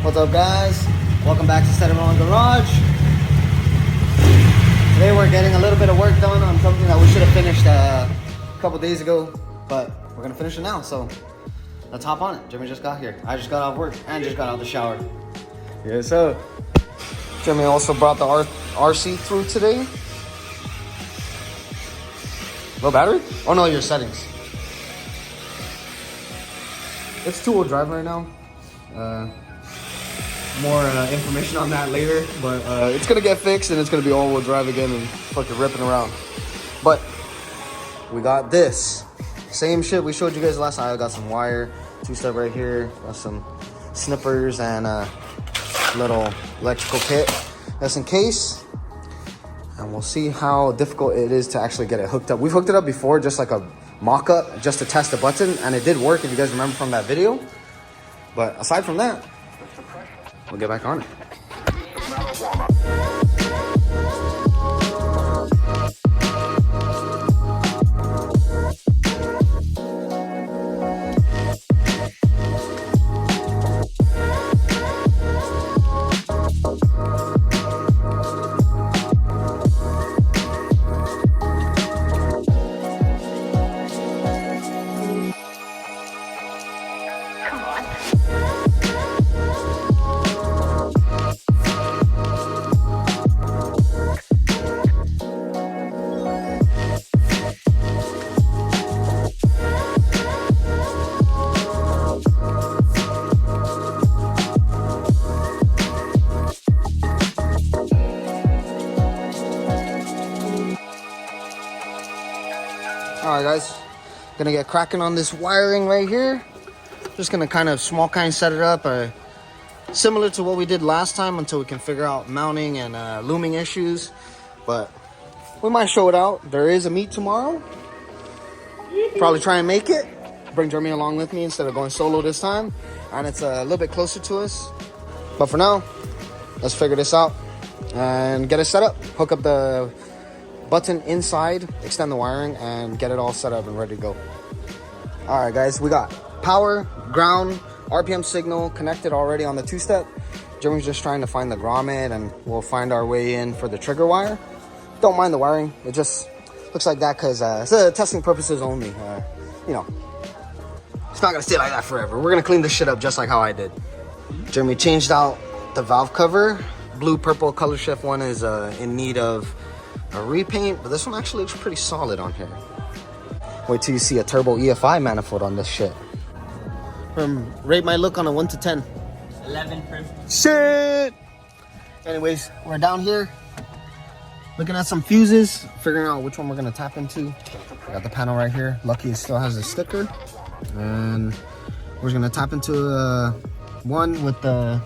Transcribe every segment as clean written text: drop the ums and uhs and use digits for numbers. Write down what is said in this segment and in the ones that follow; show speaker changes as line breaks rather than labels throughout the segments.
What's up, guys? Welcome back to SteadyRollin'Garage. Today we're getting a little bit of work done on something that we should have finished a couple days ago, but we're gonna finish it now, so let's hop on it. Jimmy just got here. I just got off work and just got out of the shower. Yes, sir. Jimmy also brought the RC through today. Low battery? Oh no, your settings. It's two-wheel drive right now. More information on that later, but it's gonna get fixed and it's gonna be all-wheel drive again and fucking ripping around. But we got this same shit we showed you guys last time. I got some wire, two-step right here, got some snippers and a little electrical kit just in case. And we'll see how difficult it is to actually get it hooked up. We've hooked it up before, just like a mock-up, just to test the button, and it did work if you guys remember from that video. But aside from that, we'll get back on it. Alright guys, gonna get cracking on this wiring right here. Just gonna kind of set it up similar to what we did last time until we can figure out mounting and looming issues. But we might show it out. There is a meet tomorrow. Probably try and make it. Bring Jeremy along with me instead of going solo this time. And it's a little bit closer to us. But for now, let's figure this out and get it set up. Hook up the button inside, extend the wiring, and get it all set up and ready to go. All right guys, we got power, ground, RPM signal connected already on the two-step. Jeremy's just trying to find the grommet and we'll find our way in for the trigger wire. Don't mind the wiring, it just looks like that because it's testing purposes only. You know, it's not gonna stay like that forever. We're gonna clean this shit up just like how I did. Jeremy changed out the valve cover. Blue purple color shift one is in need of a repaint, but this one actually looks pretty solid on here. Wait till you see a turbo EFI manifold on this shit. Rate my look on a 1 to 10.
11 for
shit. Anyways, we're down here looking at some fuses, figuring out which one we're gonna tap into. I got the panel right here. Lucky it still has a sticker, and we're gonna tap into one with the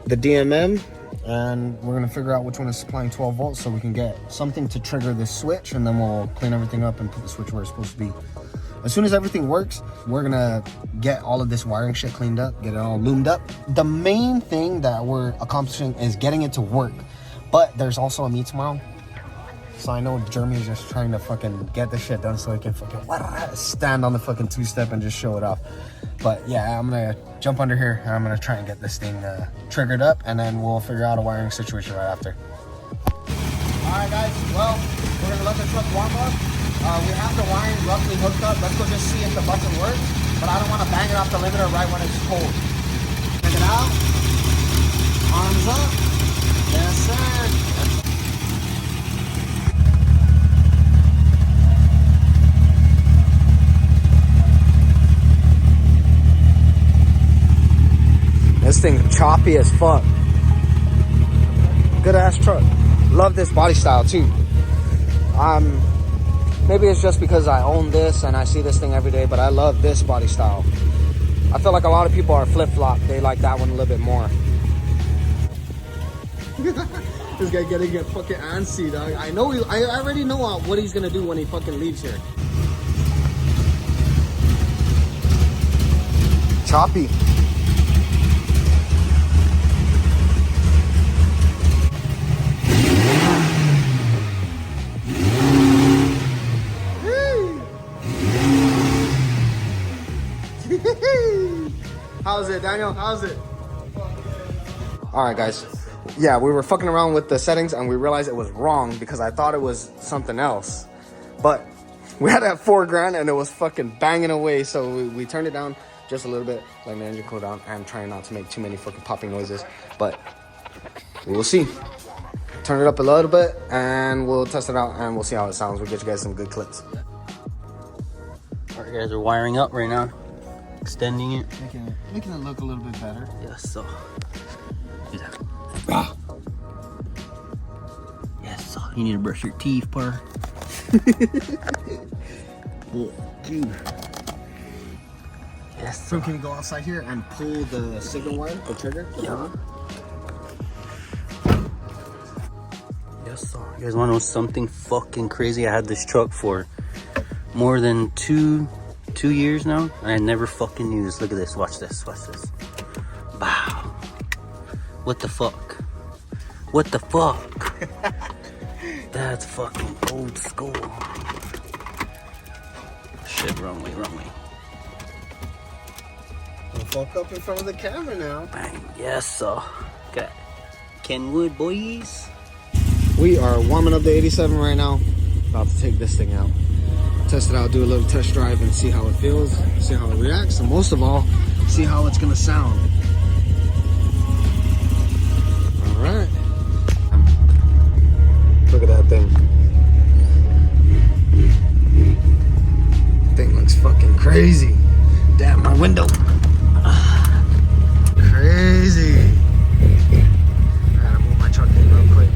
DMM. And we're gonna figure out which one is supplying 12 volts so we can get something to trigger this switch, and then we'll clean everything up and put the switch where it's supposed to be. As soon as everything works, we're gonna get all of this wiring shit cleaned up, get it all loomed up. The main thing that we're accomplishing is getting it to work, but there's also a meet tomorrow. So I know Jeremy's just trying to fucking get this shit done so he can fucking stand on the fucking two-step and just show it off. But yeah, I'm gonna jump under here and I'm gonna try and get this thing triggered up, and then we'll figure out a wiring situation right after. All right guys, well, we're gonna let the truck warm up. We have the wiring roughly hooked up. Let's go just see if the button works, but I don't wanna bang it off the limiter right when it's cold. Check it out. Arms up. Yes, sir. This thing choppy as fuck. Good ass truck. Love this body style too. Maybe it's just because I own this and I see this thing every day, but I love this body style. I feel like a lot of people are flip-flop. They like that one a little bit more. This guy getting get fucking antsy, dog. I already know what he's gonna do when he fucking leaves here. Choppy. How's it, Daniel? How's it? All right, guys. Yeah, we were fucking around with the settings and we realized it was wrong because I thought it was something else. But we had it at 4 grand and it was fucking banging away. So we turned it down just a little bit, letting the engine cool down and trying not to make too many fucking popping noises. But we will see. Turn it up a little bit and we'll test it out and we'll see how it sounds. We'll get you guys some good clips.
All right, guys, are wiring up right now. Extending it.
Making it look a little bit better.
Yes, so. Yes, so. You need to brush your teeth, par. Yes,
So can you go outside here and pull the signal wire, the trigger?
Yeah. Yes, so. You guys want to know something fucking crazy? I had this truck for more than two years now, and I never fucking knew this. Look at this. Watch this. Watch this. Wow. What the fuck? What the fuck? That's fucking old school. Shit, wrong way, wrong way.
Don't fuck up in front of the camera now.
Bang. Yes, so. Got Kenwood, boys.
We are warming up the 87 right now. About to take this thing out. Test it out, do a little test drive and see how it feels, see how it reacts, and most of all, see how it's gonna sound. All right. Look at that thing. Thing looks fucking crazy. Damn, my window. Crazy. I gotta move my truck in real quick.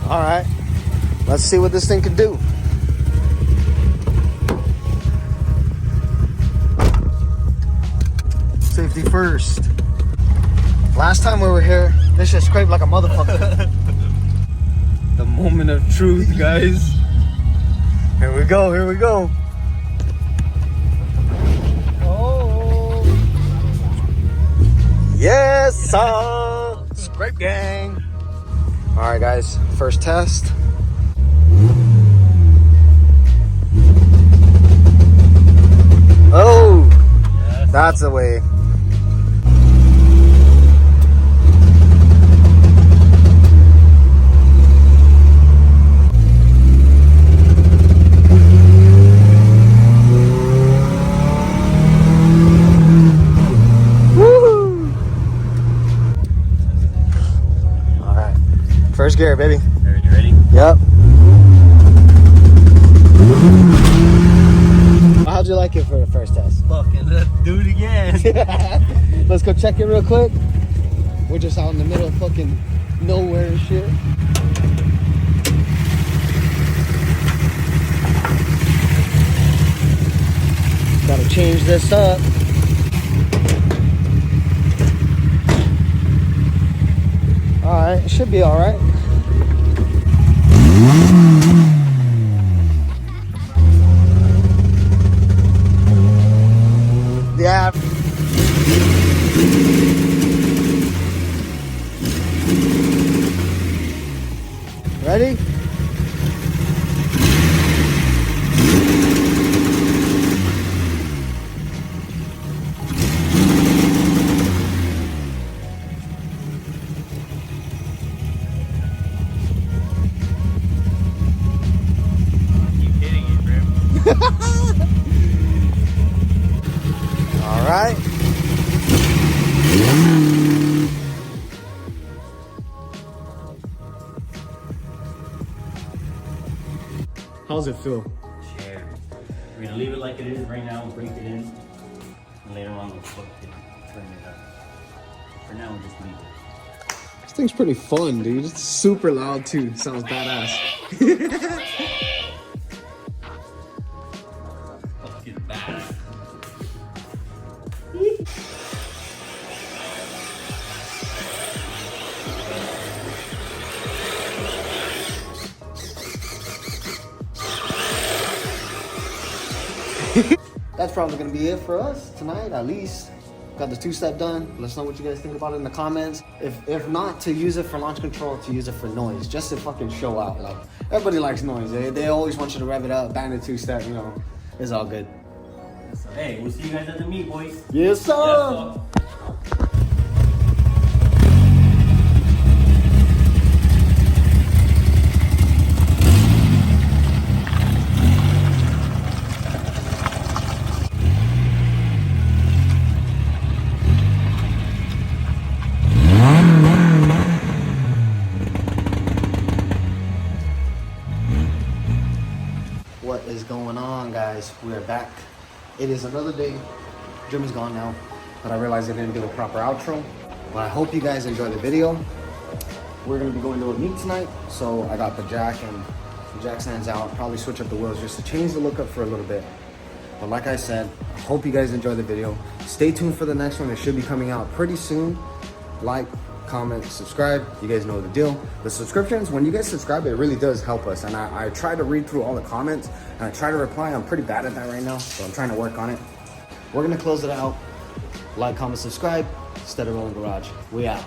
All right, let's see what this thing can do. Safety first. Last time we were here, this shit scraped like a motherfucker.
The moment of truth, guys.
Here we go, here we go. Oh. Yes, sir. Scrape gang. All right, guys, first test. Oh, yes. That's the way. First gear, baby.
Alright, you ready?
Yep. How'd you like it for the first test?
Fucking let's do it again.
Let's go check it real quick. We're just out in the middle of fucking nowhere and shit. Gotta change this up. Alright, it should be alright. Yeah. Ready? All right. How's it feel?
Share. We're gonna leave it like it is right now, break it in, and later on we'll fuck it, turn it up. For now, we'll just leave it.
This thing's pretty fun, dude. It's super loud too. Sounds badass.
Fucking badass.
That's probably gonna be it for us tonight, at least. got the two-step done. Let us know what you guys think about it in the comments. If not to use it for launch control, to use it for noise, just to fucking show out. Like, everybody likes noise. They always want you to rev it up, bang the two-step, you know. It's all good.
Hey, we'll see you guys at the meet, boys.
Yes, sir.
Yes, sir.
What is going on, guys? We are back. It is another day. Jimmy's gone now, but I realized I didn't do a proper outro. But I hope you guys enjoy the video. We're gonna be going to a meet tonight, so I got the jack and the jack stands out. Probably switch up the wheels just to change the look up for a little bit. But like I said, I hope you guys enjoy the video. Stay tuned for the next one. It should be coming out pretty soon. Like, comment, subscribe. You guys know the deal. The subscriptions, when you guys subscribe, it really does help us. And I try to read through all the comments and I try to reply. I'm pretty bad at that right now, so I'm trying to work on it. We're gonna close it out. Like, comment, subscribe. SteadyRollin'Garage. We out.